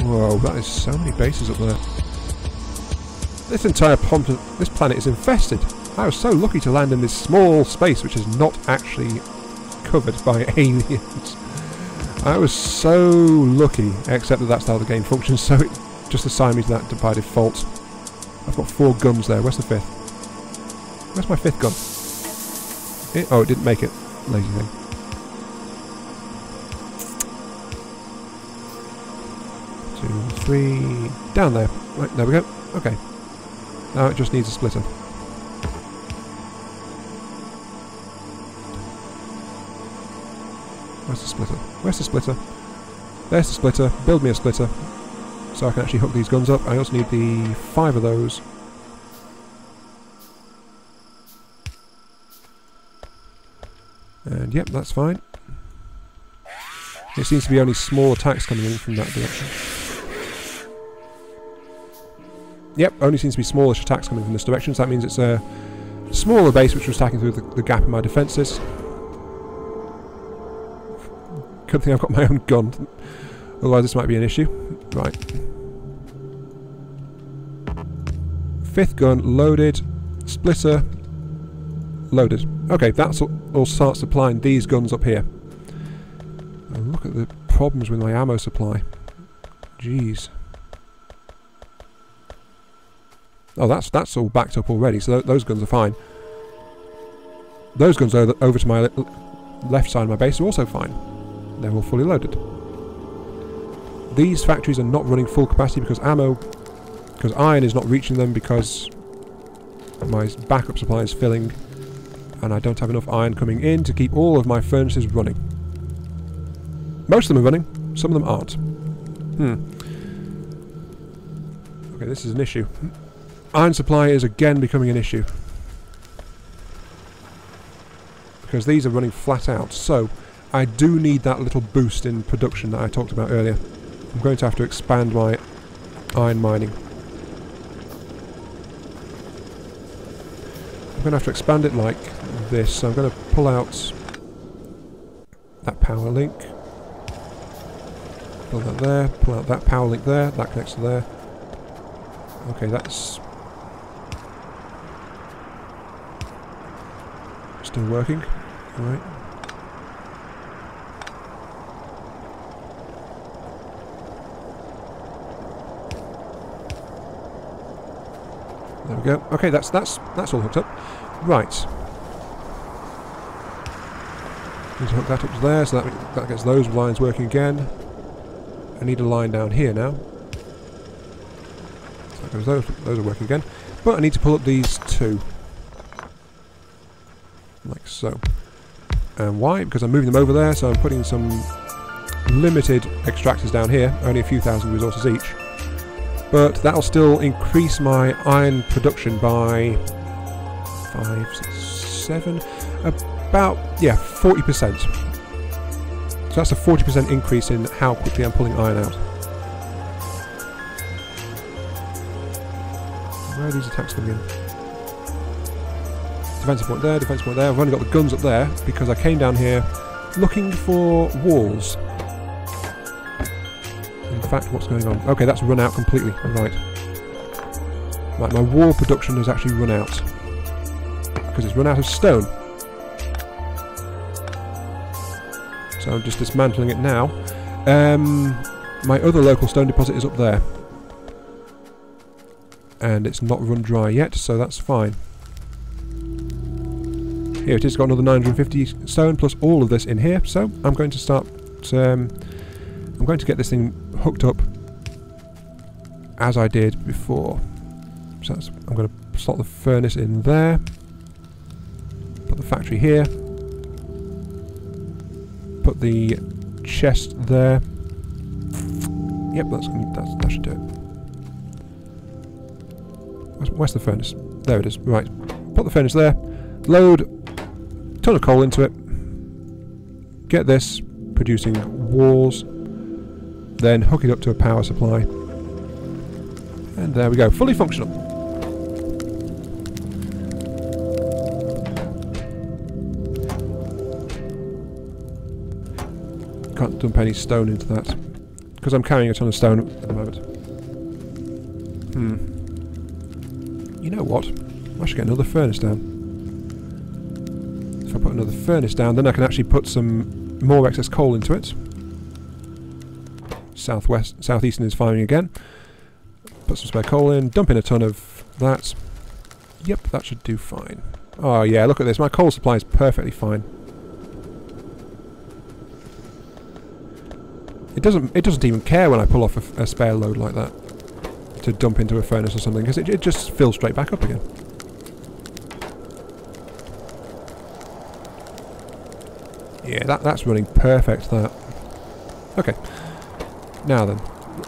Whoa, that is so many bases up there. This entire this planet is infested. I was so lucky to land in this small space which is not actually covered by aliens. I was so lucky, except that that's how the game functions, so it just assigned me to that by default. I've got 4 guns there. Where's the 5th? Where's my 5th gun? Oh, it didn't make it. Lazy thing. Two, 3... Down there. Right, there we go. Okay. Now it just needs a splitter. Where's the splitter? Where's the splitter? There's the splitter. Build me a splitter. So I can actually hook these guns up. I also need the 5 of those. And yep, that's fine. It seems to be only small attacks coming in from that direction. Yep, only seems to be smallish attacks coming from this direction, so that means it's a smaller base which was attacking through the gap in my defences. Good thing I've got my own gun, otherwise this might be an issue. Right. 5th gun loaded, splitter loaded. Okay, that's all starts supplying these guns up here. And look at the problems with my ammo supply. Jeez. Oh, that's all backed up already, so those guns are fine. Those guns over to my left side of my base are also fine. They're all fully loaded. These factories are not running full capacity because iron is not reaching them because my backup supply is filling and I don't have enough iron coming in to keep all of my furnaces running. Most of them are running, some of them aren't. Okay, this is an issue. Iron supply is again becoming an issue. Because these are running flat out, so I do need that little boost in production that I talked about earlier. I'm going to have to expand my iron mining. I'm going to have to expand it like this, so I'm going to pull out that power link. Pull that there, pull out that power link there, that connects to there. Okay, that's still working. Alright. There we go. Okay, that's all hooked up. Right. Need to hook that up to there, so that gets those lines working again. I need a line down here now. So that goes those are working again. But I need to pull up these 2. Like so. And why? Because I'm moving them over there, so I'm putting some limited extractors down here, only a few thousand resources each. But that'll still increase my iron production by 5, 6, 7, about, yeah, 40%. So that's a 40% increase in how quickly I'm pulling iron out. Where are these attacks coming in? Defensive point there, defensive point there. I've only got the guns up there because I came down here looking for walls. In fact, what's going on? Okay, that's run out completely. Right. Right, my wall production has actually run out. Because it's run out of stone. So I'm just dismantling it now. My other local stone deposit is up there. And it's not run dry yet, so that's fine. Here it is, got another 950 stone plus all of this in here, so I'm going to start... I'm going to get this thing hooked up as I did before. So I'm going to slot the furnace in there. Put the factory here. Put the chest there. Yep, that should do it. Where's the furnace? There it is. Right. Put the furnace there. Load a ton of coal into it. Get this producing walls. Then hook it up to a power supply. And there we go. Fully functional. Can't dump any stone into that. because I'm carrying a ton of stone at the moment. You know what? I should get another furnace down. If I put another furnace down, then I can actually put some more excess coal into it. Southeastern is firing again. Put some spare coal in, dump in a ton of that. Yep, that should do fine. Oh yeah, look at this. My coal supply is perfectly fine. It doesn't even care when I pull off a spare load like that to dump into a furnace or something, because it just fills straight back up again. Yeah, that's running perfect, that. Okay. Now then,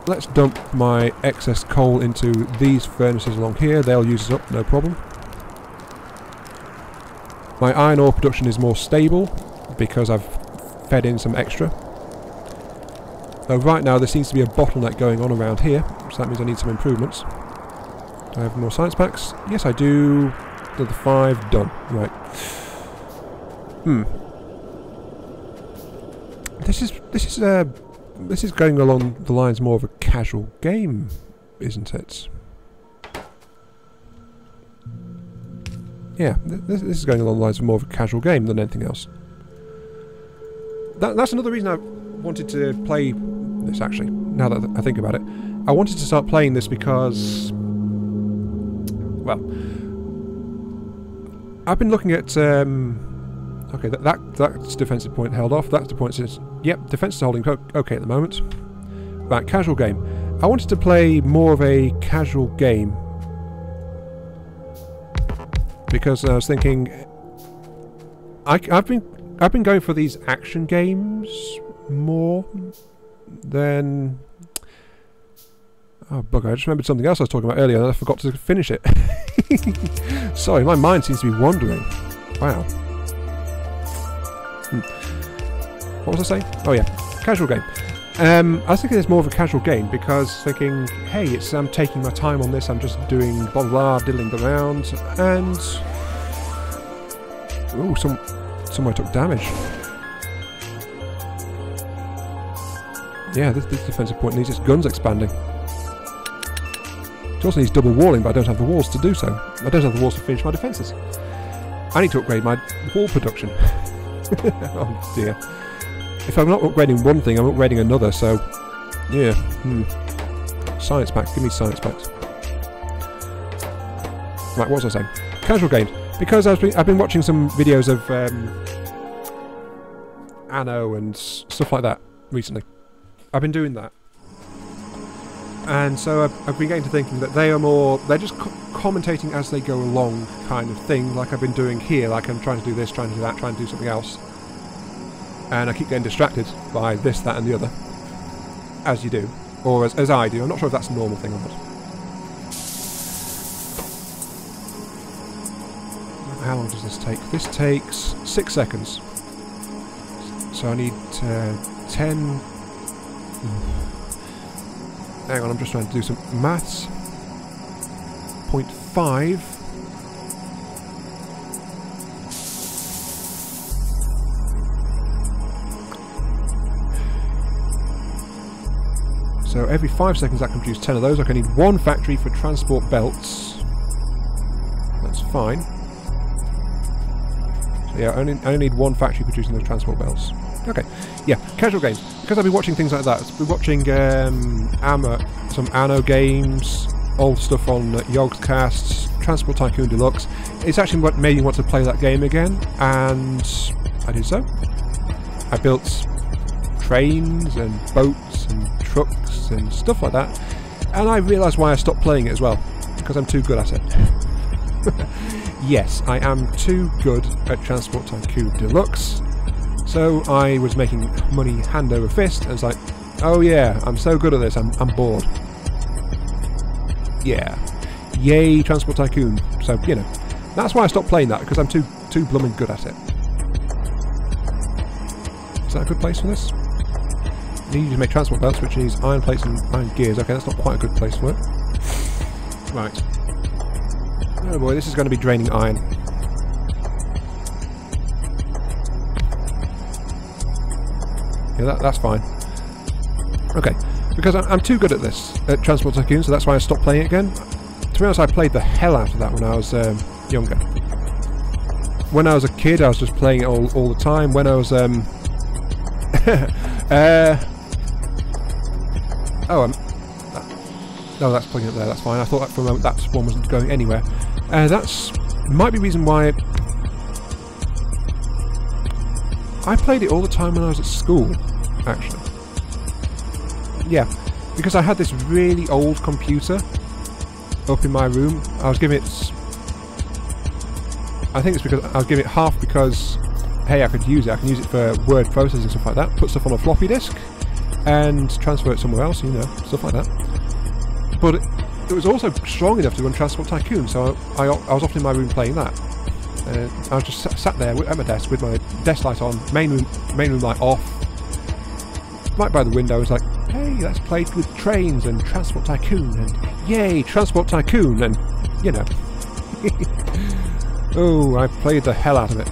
let's dump my excess coal into these furnaces along here. They'll use it up, no problem. My iron ore production is more stable because I've fed in some extra. Though right now there seems to be a bottleneck going on around here, so that means I need some improvements. Do I have more science packs? Yes, I do. Another 5, done. Right. This is going along the lines more of a casual game, isn't it? Yeah, this is going along the lines of more of a casual game than anything else. That's another reason I wanted to play this, actually, now that I think about it. I wanted to start playing this because, well, I've been looking at, okay, that's defensive point held off, that's the point since, yep, defense is holding okay at the moment. Right, casual game. I wanted to play more of a casual game because I was thinking, I've been going for these action games more than... Oh bugger, I just remembered something else I was talking about earlier and I forgot to finish it. Sorry, my mind seems to be wandering. Wow. What was I saying? Oh yeah, casual game. I was thinking it's more of a casual game because thinking, hey, I'm taking my time on this, I'm just doing blah blah, diddling around, and... Ooh, somewhere took damage. Yeah, this defensive point needs its guns expanding. It also needs double walling, but I don't have the walls to do so. I don't have the walls to finish my defences. I need to upgrade my wall production. Oh dear. If I'm not upgrading one thing, I'm upgrading another, so... Yeah, Science packs, give me science packs. Right, what was I saying? Casual games. Because I've been watching some videos of Anno and stuff like that recently. I've been doing that. And so I've been getting to thinking that they are more... They're just commentating as they go along kind of thing, like I've been doing here, like I'm trying to do this, trying to do that, trying to do something else. And I keep getting distracted by this, that and the other. As you do. Or as I do. I'm not sure if that's a normal thing or not. How long does this take? This takes 6 seconds. So I need 10... Hang on, I'm just trying to do some maths. 0.5. So every 5 seconds I can produce 10 of those. I need 1 factory for transport belts. That's fine. So yeah, I only need 1 factory producing those transport belts. Okay, yeah, casual games. Because I've been watching things like that. I've been watching some Anno games, old stuff on Yogscasts, Transport Tycoon Deluxe. It's actually what made me want to play that game again, and I did so. I built trains and boats and trucks and stuff like that, and I realised why I stopped playing it as well, because I'm too good at it. Yes, I am too good at Transport Tycoon Deluxe. So I was making money hand over fist, and it's like, oh yeah, I'm so good at this, I'm bored. Yeah. Yay, Transport Tycoon. So, you know, that's why I stopped playing that, because I'm too blooming good at it. Is that a good place for this? I need you to make transport belts, which needs iron plates and iron gears. Okay, that's not quite a good place for it. Right. Oh boy, this is going to be draining iron. Yeah, that's fine. Okay, Because I'm too good at this, at Transport Tycoon, so that's why I stopped playing it again. To be honest, I played the hell out of that when I was younger. When I was a kid, I was just playing it all the time. When I was... no, that's plugging up there, that's fine. I thought for a moment that one wasn't going anywhere. That's... might be the reason why... I played it all the time when I was at school, actually. Yeah, because I had this really old computer up in my room. I was giving it... I think it's because I was giving it half because, hey, I could use it. I can use it for word processing and stuff like that. Put stuff on a floppy disk and transfer it somewhere else, you know, stuff like that. But it was also strong enough to run Transport Tycoon, so I was often in my room playing that. I was just sat there at my desk with my desk light on, main room light off, right by the window. It's like, hey, let's play with trains and Transport Tycoon, and yay, Transport Tycoon, and you know. Oh, I played the hell out of it.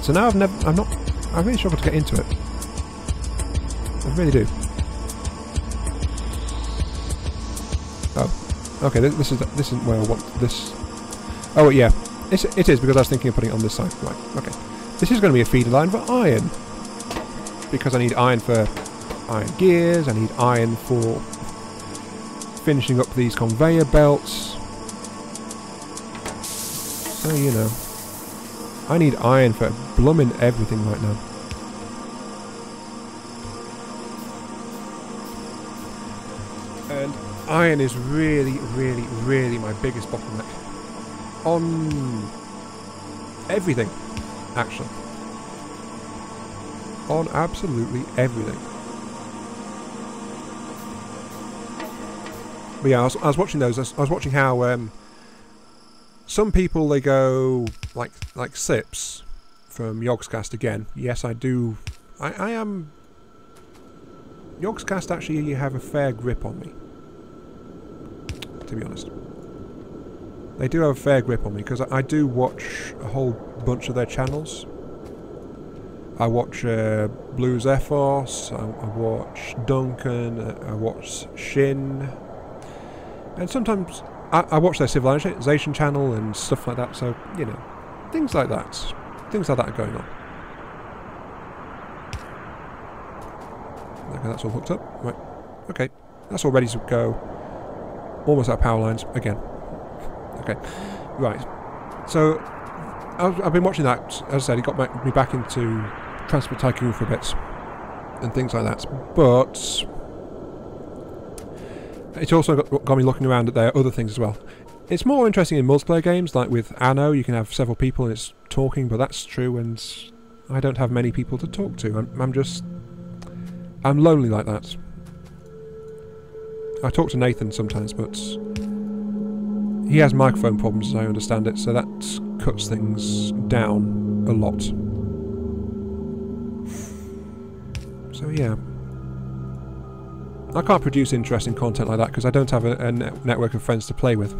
So now I really struggle to get into it. I really do. Oh, okay. This isn't where I want this. Oh yeah, it is because I was thinking of putting it on this side. Right. Okay. This is going to be a feeder line for iron because I need iron for iron gears. I need iron for finishing up these conveyor belts. So you know, I need iron for blooming everything right now. And iron is really, really, really my biggest bottleneck. On everything, actually. On absolutely everything. But yeah, I was watching those. I was watching how some people, they go like Sips from Yogscast again. Yes, I do. I am... Yogscast actually, you have a fair grip on me, to be honest. They do have a fair grip on me, because I do watch a whole bunch of their channels. I watch Blues Force, I watch Duncan, I watch Shin, and sometimes I watch their Civilization channel and stuff like that, so, you know, things like that. Things like that are going on. Okay, that's all hooked up. Right. Okay, that's all ready to go. Almost out of power lines again. Okay, right. So I've been watching that. As I said, it got me back into Transport Tycoon for a bit and things like that. But it also got me looking around at their other things as well. It's more interesting in multiplayer games, like with Anno. You can have several people and it's talking, but that's true. And I don't have many people to talk to. I'm lonely like that. I talk to Nathan sometimes, but he has microphone problems as I understand it, so that cuts things down a lot. So yeah. I can't produce interesting content like that because I don't have a network of friends to play with.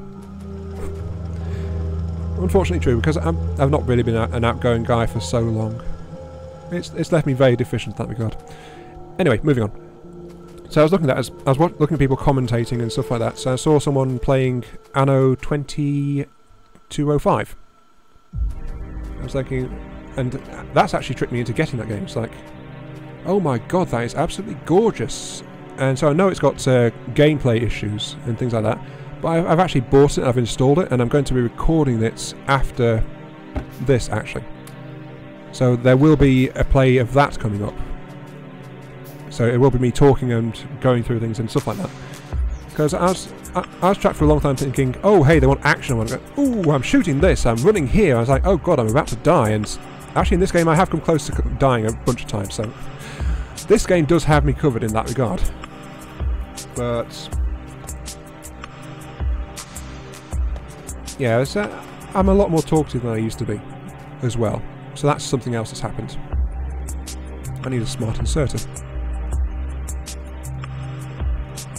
Unfortunately true, because I've not really been an outgoing guy for so long. It's left me very deficient in that regard. Anyway, moving on. So I was looking at that, I was looking at people commentating and stuff like that, so I saw someone playing Anno 2205. I was thinking, and that's actually tricked me into getting that game. It's like, oh my god, that is absolutely gorgeous. And so I know it's got gameplay issues and things like that, but I've actually bought it, I've installed it, and I'm going to be recording it after this, actually. So there will be a play of that coming up. So it will be me talking and going through things and stuff like that. Because I was trapped for a long time thinking, oh hey, they want action. I want to go, ooh, I'm shooting this, I'm running here. I was like, oh god, I'm about to die. And actually in this game I have come close to dying a bunch of times. So this game does have me covered in that regard. But yeah, I'm a lot more talkative than I used to be as well. So that's something else that's happened. I need a smart inserter.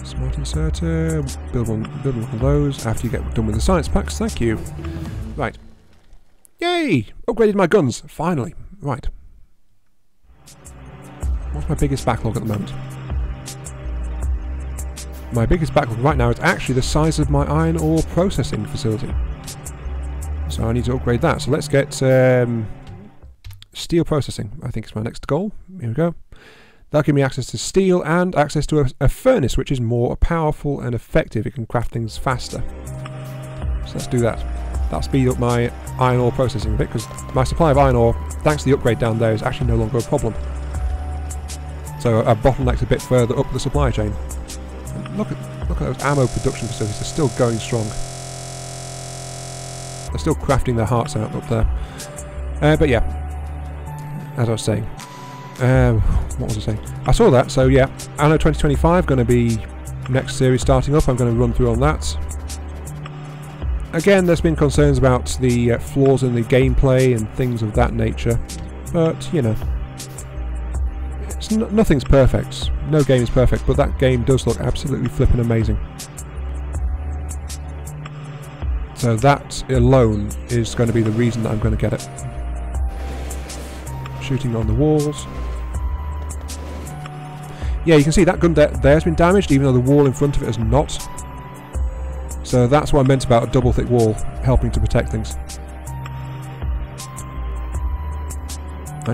Smart inserter, build one of those after you get done with the science packs, thank you. Right. Yay! Upgraded my guns, finally. Right. What's my biggest backlog at the moment? my biggest backlog right now is actually the size of my iron ore processing facility. So I need to upgrade that. So let's get steel processing. I think is my next goal. Here we go. That'll give me access to steel and access to a furnace, which is more powerful and effective. It can craft things faster. So let's do that. That'll speed up my iron ore processing a bit, because my supply of iron ore, thanks to the upgrade down there, is actually no longer a problem. So I've bottlenecked a bit further up the supply chain. And look at those ammo production facilities. They're still going strong. They're still crafting their hearts out up there. But yeah, as I was saying. What was I saying? I saw that, so yeah, Anno 2025 going to be next series starting up. I'm going to run through on that. Again, there's been concerns about the flaws in the gameplay and things of that nature, but you know, nothing's perfect. No game is perfect, but that game does look absolutely flipping amazing. So that alone is going to be the reason that I'm going to get it. Shooting on the walls. Yeah, you can see that gun there's been damaged, even though the wall in front of it has not. So that's what I meant about a double thick wall helping to protect things. I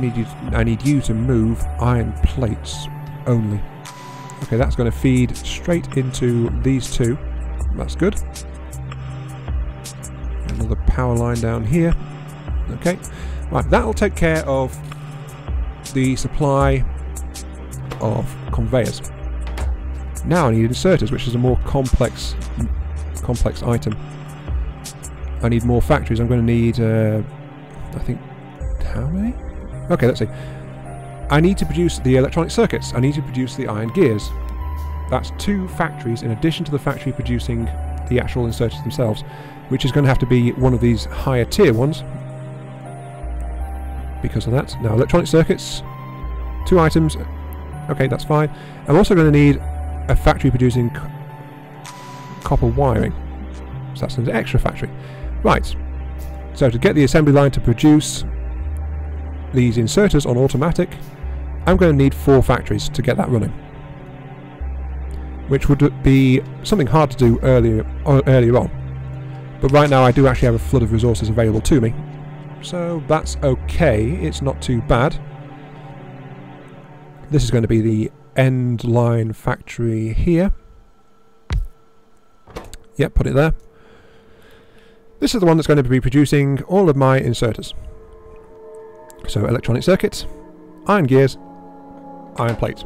need you to move iron plates only. Okay, that's going to feed straight into these two. That's good. Another power line down here. Okay, right, that'll take care of the supply of conveyors. Now I need inserters, which is a more complex item. I need more factories. I'm going to need, I think, how many? Okay, let's see. I need to produce the electronic circuits. I need to produce the iron gears. That's 2 factories in addition to the factory producing the actual inserters themselves, which is going to have to be one of these higher tier ones because of that. Now, electronic circuits, 2 items. Okay, that's fine. I'm also going to need a factory producing copper wiring. So that's an extra factory. Right. So to get the assembly line to produce these inserters on automatic, I'm going to need 4 factories to get that running. Which would be something hard to do earlier on. But right now I do actually have a flood of resources available to me. So that's okay. It's not too bad. This is going to be the end line factory here. Yep, put it there. This is the one that's going to be producing all of my inserters. So electronic circuits, iron gears, iron plates.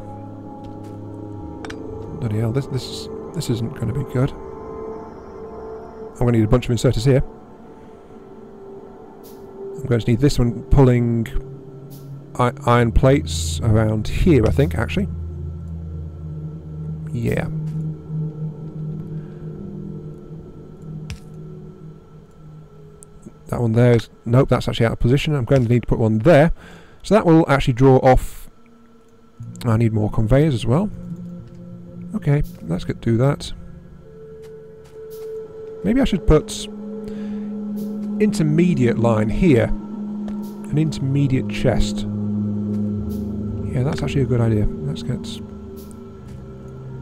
Bloody hell, this isn't going to be good. I'm going to need a bunch of inserters here. I'm going to need this one pulling iron plates around here, I think, actually. Yeah. That one there is... Nope, that's actually out of position. I'm going to need to put one there. So that will actually draw off... I need more conveyors as well. Okay, let's do that. Maybe I should put... intermediate line here. An intermediate chest. Yeah, that's actually a good idea. Let's get...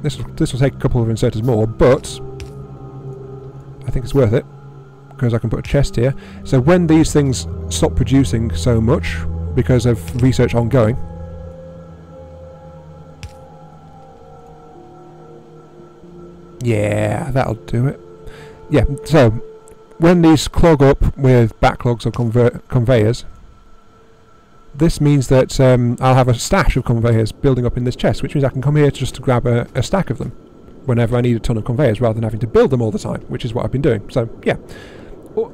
This will take a couple of inserters more, but... I think it's worth it. Because I can put a chest here. So when these things stop producing so much, because of research ongoing... Yeah, that'll do it. Yeah, so... When these clog up with backlogs of conveyors, this means that I'll have a stash of conveyors building up in this chest, which means I can come here just to grab a stack of them whenever I need a ton of conveyors, rather than having to build them all the time, which is what I've been doing. So, yeah.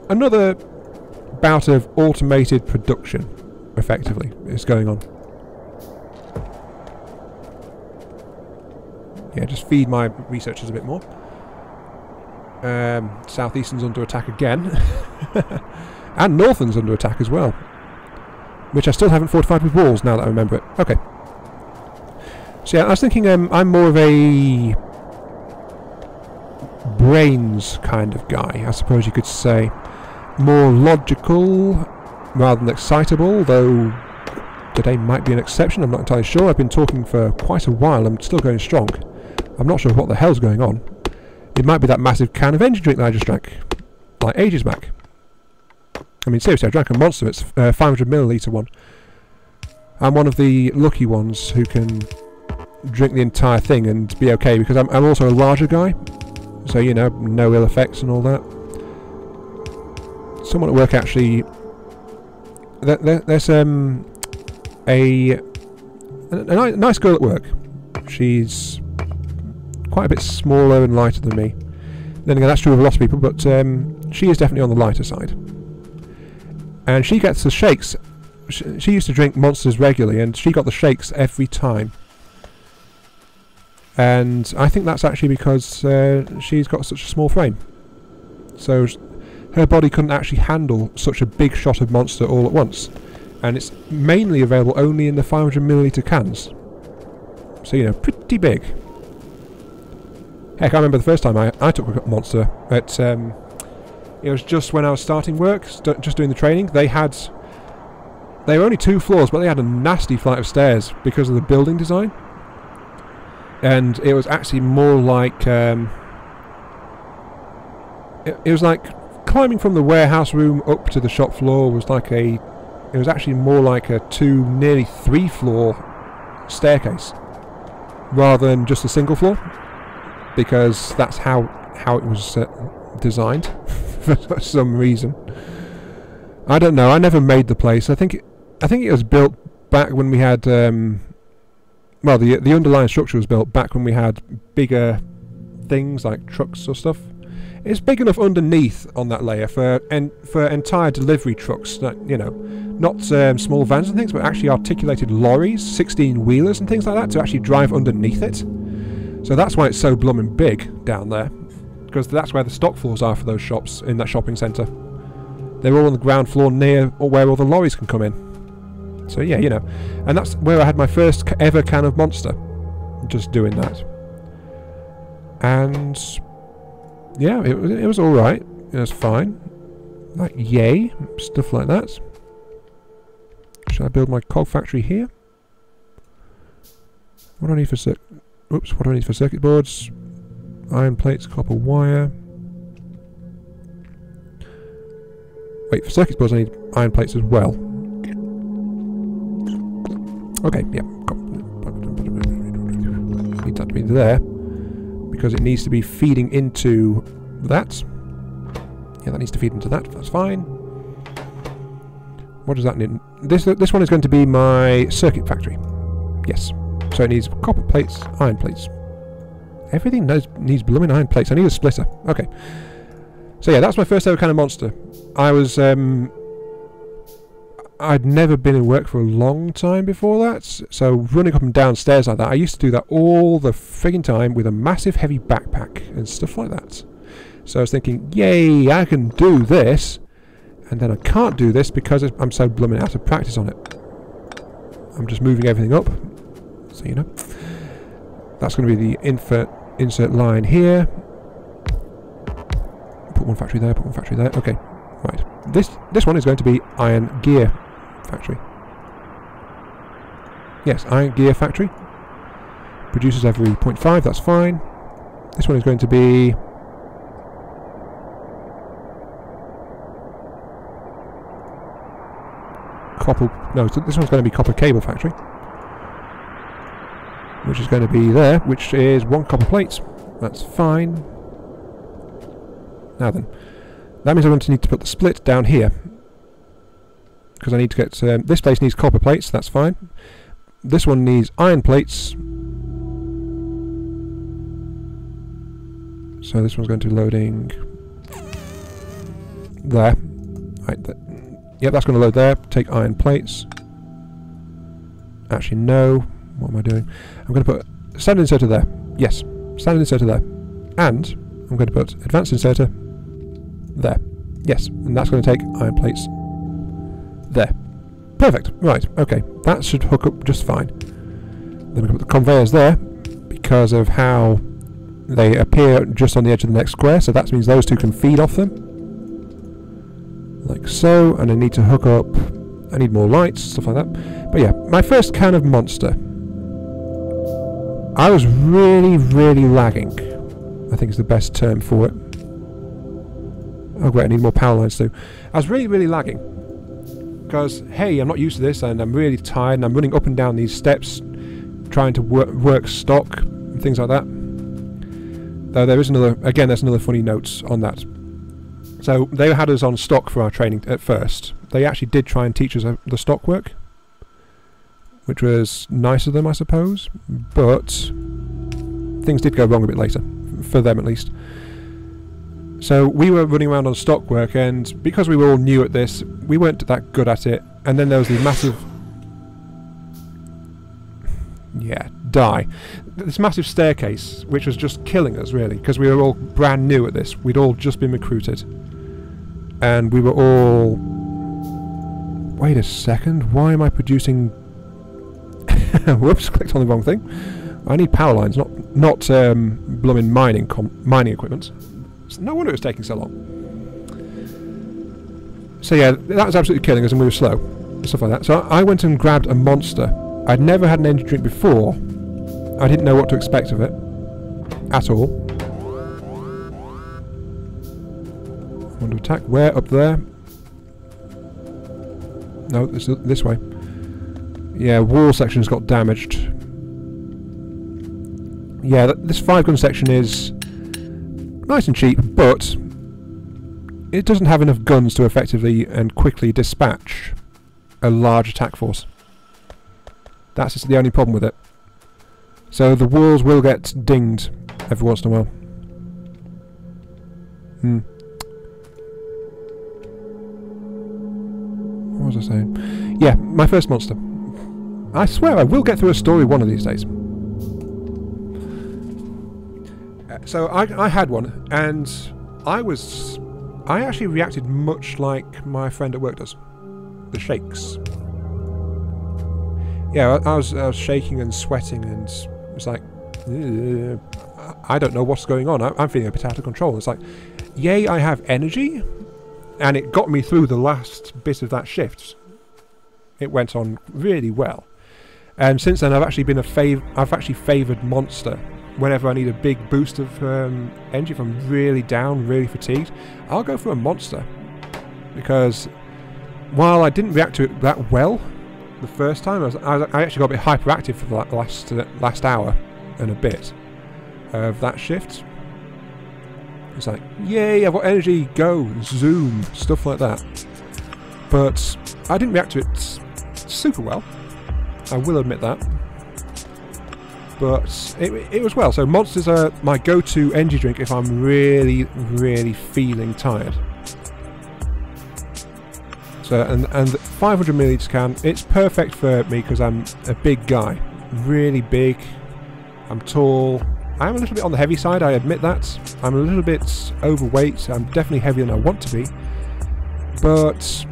Another bout of automated production, effectively, is going on. Yeah, just feed my researchers a bit more. Southeastern's under attack again. And Northern's under attack as well. Which I still haven't fortified with walls now that I remember it. Okay. So yeah, I was thinking I'm more of a brains kind of guy, I suppose you could say. More logical rather than excitable, though today might be an exception, I'm not entirely sure. I've been talking for quite a while, I'm still going strong. I'm not sure what the hell's going on. It might be that massive can of energy drink that I just drank, like ages back. I mean, seriously, I drank a monster. It's 500ml one. I'm one of the lucky ones who can drink the entire thing and be okay, because I'm also a larger guy, so you know, no ill effects and all that. Someone at work actually, there's a nice girl at work. She's quite a bit smaller and lighter than me. Then again, that's true of a lot of people, but she is definitely on the lighter side. And she gets the shakes. She used to drink Monsters regularly, and she got the shakes every time. And I think that's actually because she's got such a small frame. So her body couldn't actually handle such a big shot of Monster all at once. And it's mainly available only in the 500ml cans. So, you know, pretty big. Heck, I remember the first time I took a Monster at... it was just when I was starting work, just doing the training. They were only 2 floors, but they had a nasty flight of stairs because of the building design. And it was actually more like... it was like climbing from the warehouse room up to the shop floor was like a... It was actually more like a nearly 3 floor staircase, rather than just a single floor, because that's how it was designed for some reason. I don't know. I never made the place. I think it was built back when we had well, the underlying structure was built back when we had bigger things like trucks or stuff. It's big enough underneath on that layer for entire delivery trucks, you know, not small vans and things, but actually articulated lorries, 16-wheelers and things like that to actually drive underneath it. So that's why it's so blooming big down there, because that's where the stock floors are for those shops in that shopping centre. They're all on the ground floor near where all the lorries can come in. So yeah, you know, and that's where I had my first ever can of Monster, just doing that. And yeah, it was all right. It was fine. Like yay, stuff like that. Should I build my cog factory here? What do I need for what do I need for circuit boards? Iron plates, copper wire. Wait, for circuit boards I need iron plates as well. Okay, yeah. Need that to be there, because it needs to be feeding into that. Yeah, that needs to feed into that. That's fine. What does that need? This one is going to be my circuit factory. Yes. So it needs copper plates, iron plates. Everything needs blooming iron plates. I need a splitter. Okay. So yeah, that's my first ever kind of Monster. I was I'd never been in work for a long time before that, so running up and down stairs like that, I used to do that all the frigging time with a massive heavy backpack and stuff like that. So I was thinking, yay, I can do this, and then I can't do this because I'm so blooming out of practice on it. I'm just moving everything up, so you know. That's going to be the insert line here. Put one factory there, put one factory there. Okay, right. This one is going to be iron gear factory. Yes, iron gear factory. Produces every 0.5, that's fine. This one is going to be... copper... No, this one's going to be copper cable factory. Which is going to be there, which is 1 copper plate. That's fine. Now then, that means I'm going to need to put the split down here, because I need to get... this place needs copper plates, that's fine. This one needs iron plates. So this one's going to be loading... there. Right, yep, that's going to load there. Take iron plates. Actually, no. What am I doing? I'm going to put standard inserter there. Yes, standard inserter there. And I'm going to put advanced inserter there. Yes, and that's going to take iron plates there. Perfect. Right, okay. That should hook up just fine. Then we can put the conveyors there because of how they appear just on the edge of the next square, so that means those two can feed off them. Like so, and I need to hook up... I need more lights, stuff like that. But yeah, my first can of Monster. I was really, really lagging. I think is the best term for it. Oh great, I need more power lines too. I was really, really lagging. Because, hey, I'm not used to this and I'm really tired and I'm running up and down these steps trying to work stock and things like that. Though there is another, again, there's another funny note on that. So they had us on stock for our training at first. They actually did try and teach us the stock work, which was nice of them, I suppose, but things did go wrong a bit later, for them at least. So we were running around on stock work, and because we were all new at this, we weren't that good at it, and then there was these massive... yeah, die. This massive staircase, which was just killing us, really, because we were all brand new at this. We'd all just been recruited. And we were all... wait a second, why am I producing... whoops, clicked on the wrong thing. I need power lines, not blooming mining equipment. No wonder it was taking so long. So yeah, that was absolutely killing us and we were slow. And stuff like that. So I went and grabbed a monster. I'd never had an energy drink before. I didn't know what to expect of it. At all. I want to attack. Where? Up there? No, this way. Yeah, wall section's got damaged. Yeah, this 5-gun section is nice and cheap, but it doesn't have enough guns to effectively and quickly dispatch a large attack force. That's just the only problem with it. So the walls will get dinged every once in a while. What was I saying? Yeah, my first monster. I swear I will get through a story one of these days. So I had one, and I actually reacted much like my friend at work does. The shakes. Yeah, I was shaking and sweating, and it was like, I don't know what's going on. I'm feeling a bit out of control. It's like, yay, I have energy, and it got me through the last bit of that shift. It went on really well, and since then I've actually favoured monster. Whenever I need a big boost of energy, if I'm really down, really fatigued, I'll go for a monster. Because while I didn't react to it that well the first time, I actually got a bit hyperactive for the last hour and a bit of that shift. It's like, yay, I've got energy, go, zoom, stuff like that. But I didn't react to it super well. I will admit that. But it was well. So monsters are my go-to energy drink if I'm really, really feeling tired. So and 500 milliliters can, it's perfect for me because I'm a big guy, really big. I'm tall. I am a little bit on the heavy side. I admit that. I'm a little bit overweight. I'm definitely heavier than I want to be. But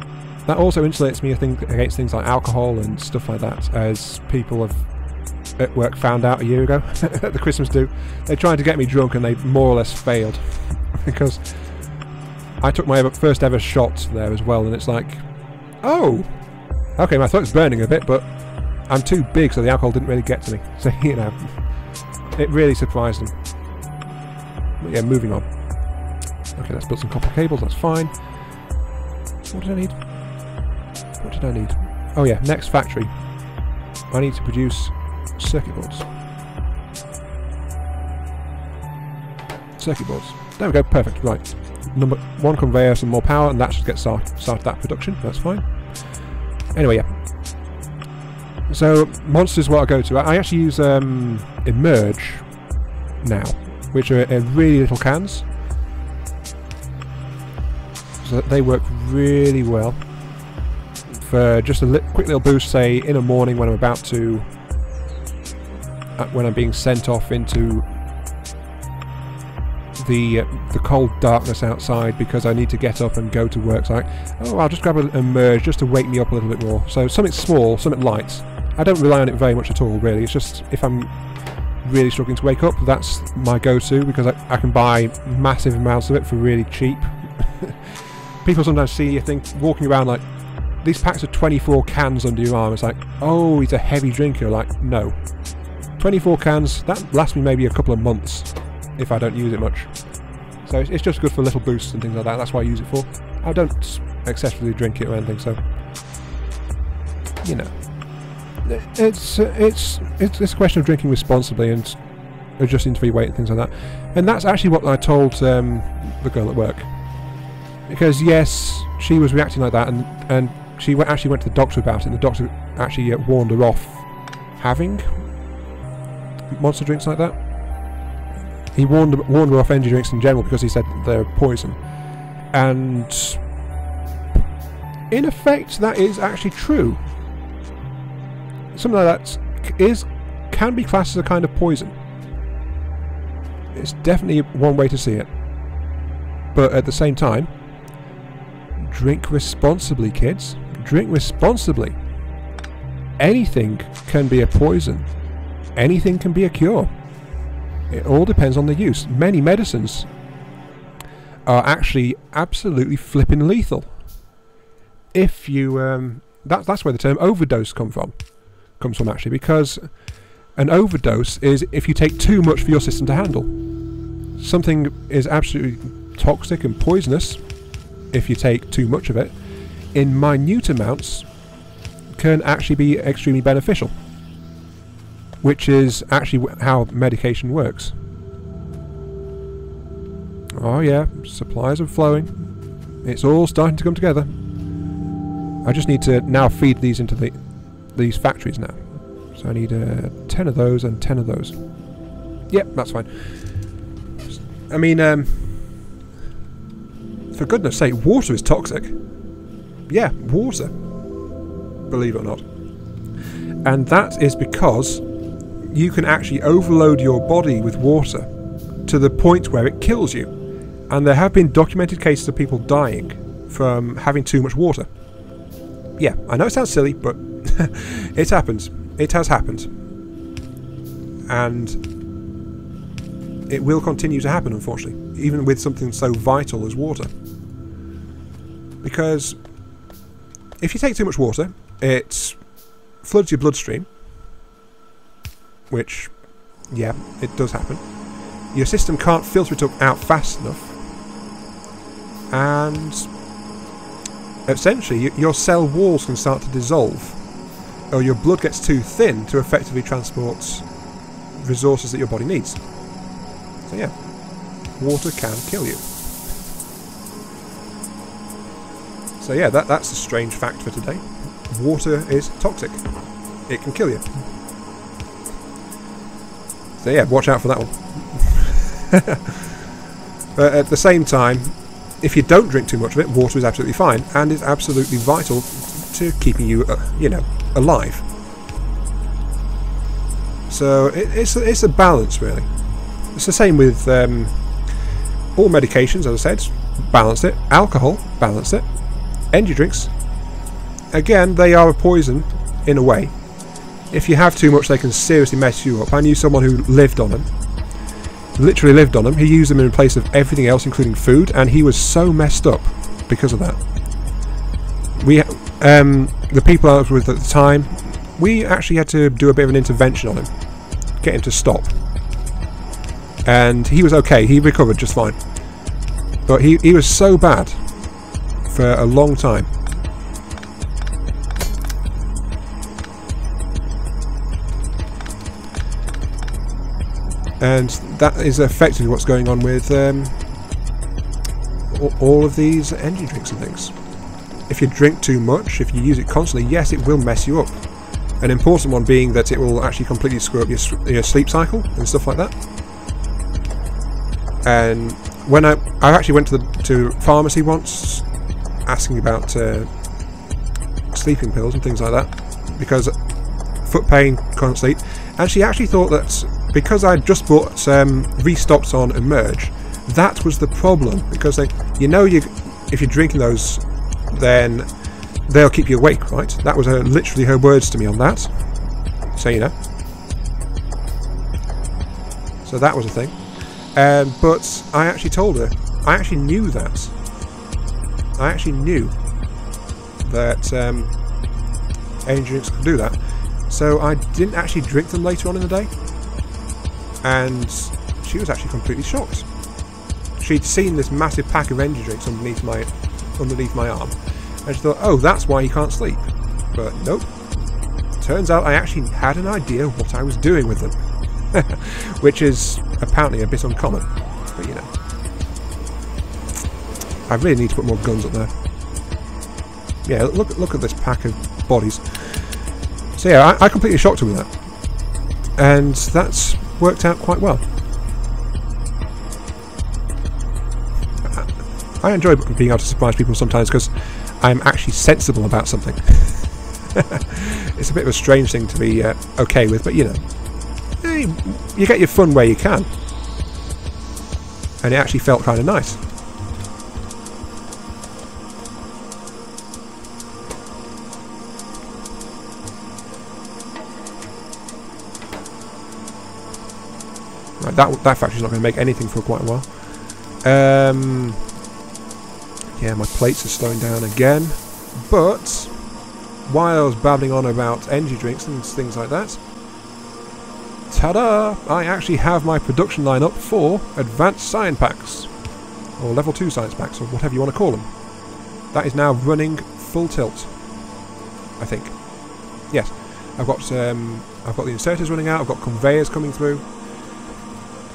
that also insulates me, I think, against things like alcohol and stuff like that, as people have at work found out a year ago at the Christmas do. They tried to get me drunk and they more or less failed because I took my first ever shot there as well, and it's like, oh, okay, my throat's burning a bit, but I'm too big, so the alcohol didn't really get to me. So, you know, it really surprised them. But yeah, moving on. Okay, let's build some copper cables, that's fine. What did I need? What did I need? Oh yeah, next factory. I need to produce circuit boards. Circuit boards. There we go, perfect, right. Number 1 conveyor, some more power, and that should get started that production, that's fine. Anyway, yeah. So, monsters what I go to. I actually use Emerge now, which are really little cans. So they work really well. For just a quick little boost, say, in the morning when I'm about to... when I'm being sent off into the cold darkness outside because I need to get up and go to work. So I'll just grab a Merge just to wake me up a little bit more. So something small, something light. I don't rely on it very much at all, really. It's just if I'm really struggling to wake up, that's my go-to because I can buy massive amounts of it for really cheap. People sometimes see you think walking around like these packs of 24 cans under your arm. It's like, oh, he's a heavy drinker. Like, no. 24 cans, that lasts me maybe a couple of months if I don't use it much. So it's just good for little boosts and things like that. That's what I use it for. I don't excessively drink it or anything, so you know, it's a question of drinking responsibly and adjusting to your weight and things like that. And that's actually what I told the girl at work, because yes, she was reacting like that, and she actually went to the doctor about it, and the doctor actually warned her off having monster drinks like that. He warned her off energy drinks in general because he said they're poison. And in effect, that is actually true. Something like that can be classed as a kind of poison. It's definitely one way to see it. But at the same time, drink responsibly, kids. Drink responsibly. Anything can be a poison. Anything can be a cure. It all depends on the use. Many medicines are actually absolutely flipping lethal. If you that's where the term overdose comes from actually, because an overdose is if you take too much for your system to handle. Something is absolutely toxic and poisonous if you take too much of it. In minute amounts, can actually be extremely beneficial, which is actually how medication works. Oh yeah, supplies are flowing. It's all starting to come together. I just need to now feed these into these factories now. So I need 10 of those and 10 of those. Yep, that's fine. I mean, for goodness sake, water is toxic. Yeah, water. Believe it or not. And that is because you can actually overload your body with water to the point where it kills you. And there have been documented cases of people dying from having too much water. Yeah, I know it sounds silly, but it happens. It has happened. And it will continue to happen, unfortunately, even with something so vital as water. Because if you take too much water, it floods your bloodstream, which, yeah, it does happen. Your system can't filter it out fast enough, and essentially your cell walls can start to dissolve, or your blood gets too thin to effectively transport resources that your body needs. So yeah, water can kill you. So yeah, that's a strange fact for today. Water is toxic. It can kill you. So yeah, watch out for that one. But at the same time, if you don't drink too much of it, water is absolutely fine, and is absolutely vital to keeping you, you know, alive. So it's a balance, really. It's the same with all medications, as I said, balance it. Alcohol, balance it. Energy drinks, again, they are a poison in a way. If you have too much, they can seriously mess you up. I knew someone who lived on them. Literally lived on them. He used them in place of everything else, including food, and he was so messed up because of that. We, the people I was with at the time, we actually had to do a bit of an intervention on him, get him to stop. And he was okay. He recovered just fine. But he was so bad for a long time. And that is effectively what's going on with all of these energy drinks and things. If you drink too much, if you use it constantly, yes, it will mess you up. An important one being that it will actually completely screw up your sleep cycle and stuff like that. And when I actually went to pharmacy once, asking about sleeping pills and things like that, because foot pain, can't sleep, and she actually thought that because I'd just bought restocked on Emerge, that was the problem, because if you're drinking those, then they'll keep you awake, right? That was literally her words to me on that. So you know. So that was a thing. But I actually told her, I actually knew that. I actually knew that energy drinks could do that. So I didn't actually drink them later on in the day. and she was actually completely shocked. She'd seen this massive pack of energy drinks underneath my arm, and she thought, oh, that's why you can't sleep. But nope. Turns out I actually had an idea of what I was doing with them. Which is apparently a bit uncommon. But you know. I really need to put more guns up there. Yeah, look at this pack of bodies. So yeah, I completely shocked her with that. And that's worked out quite well. I enjoy being able to surprise people sometimes because I'm actually sensible about something. It's a bit of a strange thing to be okay with, but you know, you get your fun where you can. And it actually felt kind of nice. Right, that factory's not going to make anything for quite a while. Yeah, my plates are slowing down again. But while I was babbling on about energy drinks and things like that, ta-da! I actually have my production line up for advanced science packs, or level 2 science packs, or whatever you want to call them. That is now running full tilt, I think. Yes, I've got the inserters running out. I've got conveyors coming through,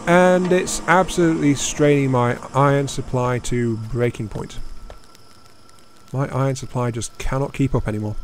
and it's absolutely straining my iron supply to breaking point. My iron supply just cannot keep up anymore.